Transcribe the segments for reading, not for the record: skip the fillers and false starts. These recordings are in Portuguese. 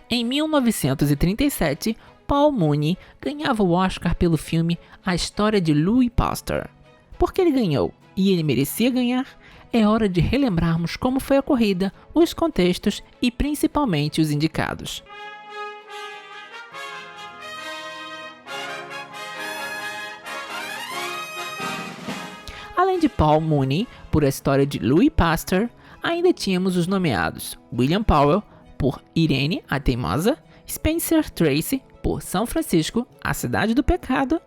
Em 1937, Paul Mooney ganhava o Oscar pelo filme A História de Louis Pasteur. Por que ele ganhou? E ele merecia ganhar? É hora de relembrarmos como foi a corrida, os contextos e principalmente os indicados. Além de Paul Mooney, por A História de Louis Pasteur, ainda tínhamos os nomeados William Powell, por Irene, a Teimosa, Spencer Tracy, por São Francisco, a Cidade do Pecado,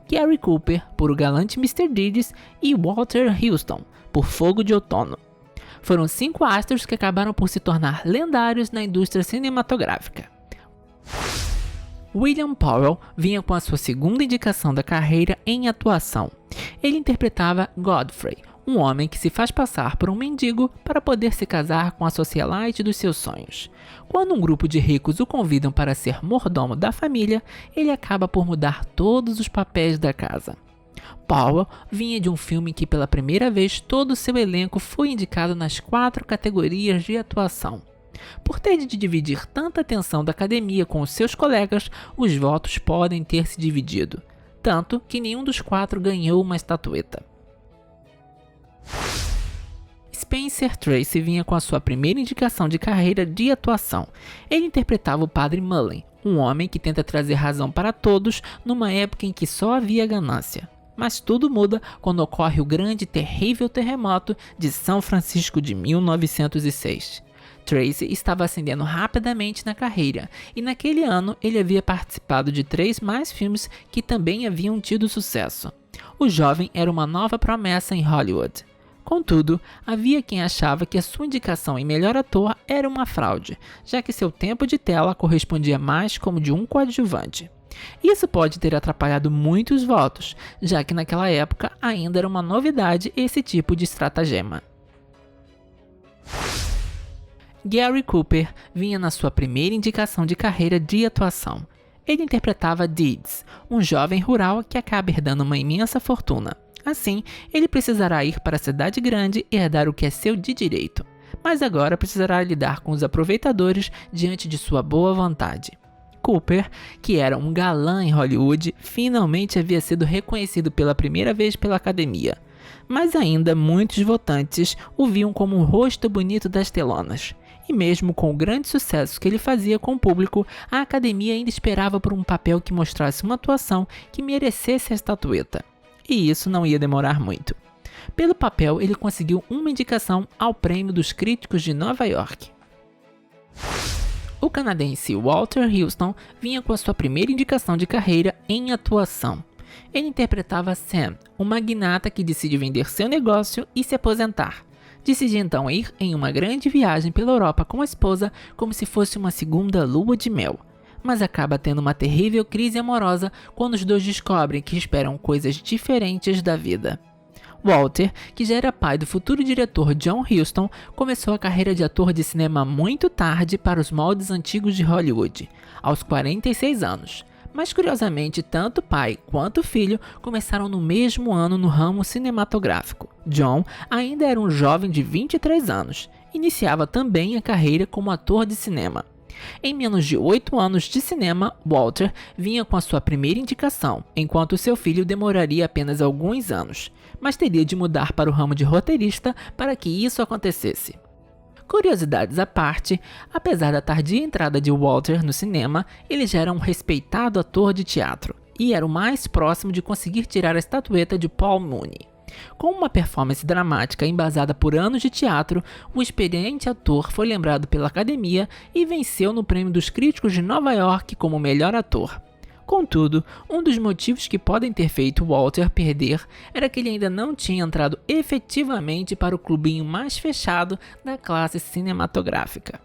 Gary Cooper, por O Galante Mr. Deeds e Walter Huston, por Fogo de Outono. Foram 5 astros que acabaram por se tornar lendários na indústria cinematográfica. William Powell vinha com a sua segunda indicação da carreira em atuação. Ele interpretava Godfrey, um homem que se faz passar por um mendigo para poder se casar com a socialite dos seus sonhos. Quando um grupo de ricos o convidam para ser mordomo da família, ele acaba por mudar todos os papéis da casa. Powell vinha de um filme em que pela primeira vez todo o seu elenco foi indicado nas 4 categorias de atuação. Por ter de dividir tanta atenção da academia com os seus colegas, os votos podem ter se dividido, tanto que nenhum dos 4 ganhou uma estatueta. Spencer Tracy vinha com a sua primeira indicação de carreira de atuação. Ele interpretava o Padre Mullen, um homem que tenta trazer razão para todos numa época em que só havia ganância. Mas tudo muda quando ocorre o grande e terrível terremoto de São Francisco de 1906. Tracy estava ascendendo rapidamente na carreira, e naquele ano ele havia participado de 3 mais filmes que também haviam tido sucesso. O jovem era uma nova promessa em Hollywood. Contudo, havia quem achava que a sua indicação em melhor ator era uma fraude, já que seu tempo de tela correspondia mais como de um coadjuvante. Isso pode ter atrapalhado muitos votos, já que naquela época ainda era uma novidade esse tipo de estratagema. Gary Cooper vinha na sua primeira indicação de carreira de atuação. Ele interpretava Deeds, um jovem rural que acaba herdando uma imensa fortuna. Assim, ele precisará ir para a cidade grande e herdar o que é seu de direito, mas agora precisará lidar com os aproveitadores diante de sua boa vontade. Cooper, que era um galã em Hollywood, finalmente havia sido reconhecido pela primeira vez pela academia, mas ainda muitos votantes o viam como um rosto bonito das telonas. E mesmo com o grande sucesso que ele fazia com o público, a academia ainda esperava por um papel que mostrasse uma atuação que merecesse a estatueta. E isso não ia demorar muito. Pelo papel, ele conseguiu uma indicação ao Prêmio dos Críticos de Nova York. O canadense Walter Huston vinha com a sua primeira indicação de carreira em atuação. Ele interpretava Sam, um magnata que decide vender seu negócio e se aposentar. Decide então ir em uma grande viagem pela Europa com a esposa como se fosse uma segunda lua de mel. Mas acaba tendo uma terrível crise amorosa quando os dois descobrem que esperam coisas diferentes da vida. Walter, que já era pai do futuro diretor John Huston, começou a carreira de ator de cinema muito tarde para os moldes antigos de Hollywood, aos 46 anos. Mas curiosamente, tanto o pai quanto o filho começaram no mesmo ano no ramo cinematográfico. John ainda era um jovem de 23 anos, iniciava também a carreira como ator de cinema. Em menos de 8 anos de cinema, Walter vinha com a sua primeira indicação, enquanto seu filho demoraria apenas alguns anos, mas teria de mudar para o ramo de roteirista para que isso acontecesse. Curiosidades à parte, apesar da tardia entrada de Walter no cinema, ele já era um respeitado ator de teatro, e era o mais próximo de conseguir tirar a estatueta de Paul Mooney. Com uma performance dramática embasada por anos de teatro, o experiente ator foi lembrado pela academia e venceu no Prêmio dos Críticos de Nova York como melhor ator. Contudo, um dos motivos que podem ter feito Walter perder era que ele ainda não tinha entrado efetivamente para o clubinho mais fechado da classe cinematográfica.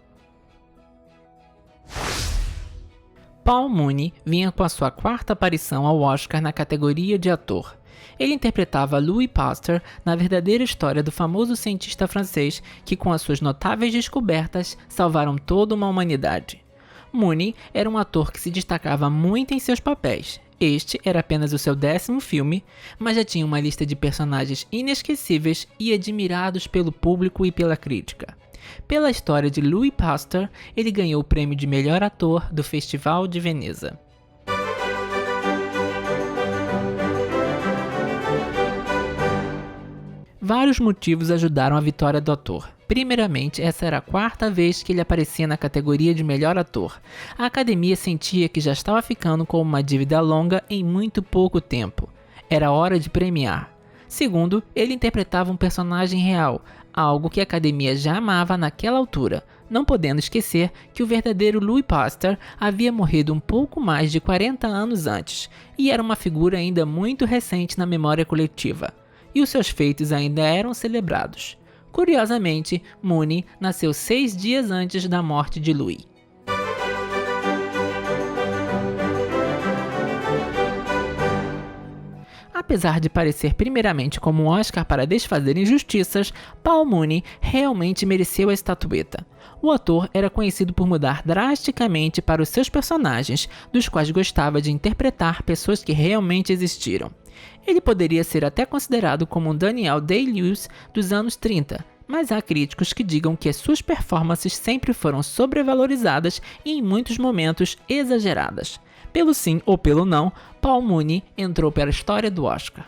Paul Mooney vinha com a sua 4ª aparição ao Oscar na categoria de ator. Ele interpretava Louis Pasteur na verdadeira história do famoso cientista francês que, com as suas notáveis descobertas, salvaram toda uma humanidade. Mooney era um ator que se destacava muito em seus papéis. Este era apenas o seu 10º filme, mas já tinha uma lista de personagens inesquecíveis e admirados pelo público e pela crítica. Pela história de Louis Pasteur, ele ganhou o prêmio de melhor ator do Festival de Veneza. Vários motivos ajudaram a vitória do ator. Primeiramente, essa era a quarta vez que ele aparecia na categoria de melhor ator. A academia sentia que já estava ficando com uma dívida longa em muito pouco tempo. Era hora de premiar. Segundo, ele interpretava um personagem real, algo que a academia já amava naquela altura, não podendo esquecer que o verdadeiro Louis Pasteur havia morrido um pouco mais de 40 anos antes, e era uma figura ainda muito recente na memória coletiva. E os seus feitos ainda eram celebrados. Curiosamente, Mooney nasceu 6 dias antes da morte de Louis. Apesar de parecer primeiramente como um Oscar para desfazer injustiças, Paul Mooney realmente mereceu a estatueta. O ator era conhecido por mudar drasticamente para os seus personagens, dos quais gostava de interpretar pessoas que realmente existiram. Ele poderia ser até considerado como um Daniel Day-Lewis dos anos 30, mas há críticos que digam que as suas performances sempre foram sobrevalorizadas e em muitos momentos exageradas. Pelo sim ou pelo não, Paul Mooney entrou para a história do Oscar.